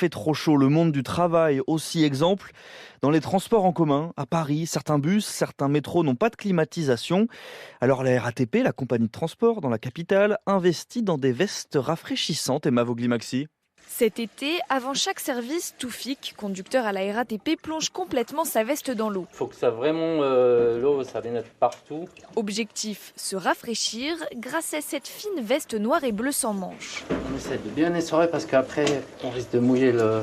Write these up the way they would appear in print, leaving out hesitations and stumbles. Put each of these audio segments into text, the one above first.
Fait trop chaud, le monde du travail aussi. Exemple, dans les transports en commun, à Paris, certains bus, certains métros n'ont pas de climatisation. Alors la RATP, la compagnie de transport dans la capitale, investit dans des vestes rafraîchissantes. Emma Vogli-Maxi. Cet été, avant chaque service, Toufik, conducteur à la RATP, plonge complètement sa veste dans l'eau. Il faut que ça vraiment, l'eau, ça vienne partout. Objectif, se rafraîchir grâce à cette fine veste noire et bleue sans manches. On essaie de bien essorer parce qu'après, on risque de mouiller le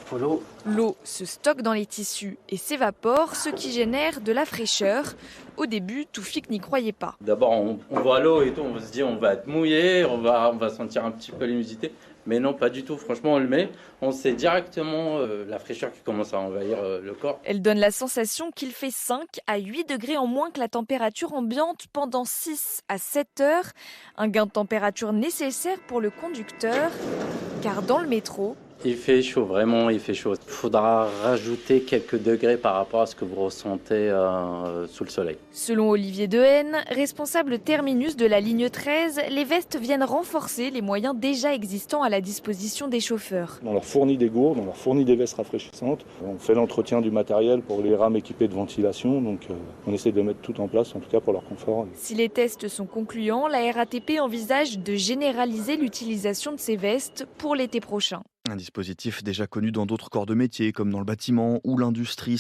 polo. L'eau se stocke dans les tissus et s'évapore, ce qui génère de la fraîcheur. Au début, Toufik n'y croyait pas. D'abord, on voit l'eau et tout, on se dit on va être mouillé, on va sentir un petit peu l'humidité. Mais non, pas du tout. Franchement, on le met, on sait directement la fraîcheur qui commence à envahir le corps. Elle donne la sensation qu'il fait 5 à 8 degrés en moins que la température ambiante pendant 6 à 7 heures. Un gain de température nécessaire pour le conducteur, car dans le métro, Il fait chaud, vraiment, il fait chaud. Il faudra rajouter quelques degrés par rapport à ce que vous ressentez sous le soleil. selon Olivier Dehaene, responsable terminus de la ligne 13, les vestes viennent renforcer les moyens déjà existants à la disposition des chauffeurs. On leur fournit des gourdes, on leur fournit des vestes rafraîchissantes. On fait l'entretien du matériel pour les rames équipées de ventilation. Donc on essaie de mettre tout en place, en tout cas pour leur confort. Si les tests sont concluants, la RATP envisage de généraliser l'utilisation de ces vestes pour l'été prochain. Un dispositif déjà connu dans d'autres corps de métier, comme dans le bâtiment ou l'industrie.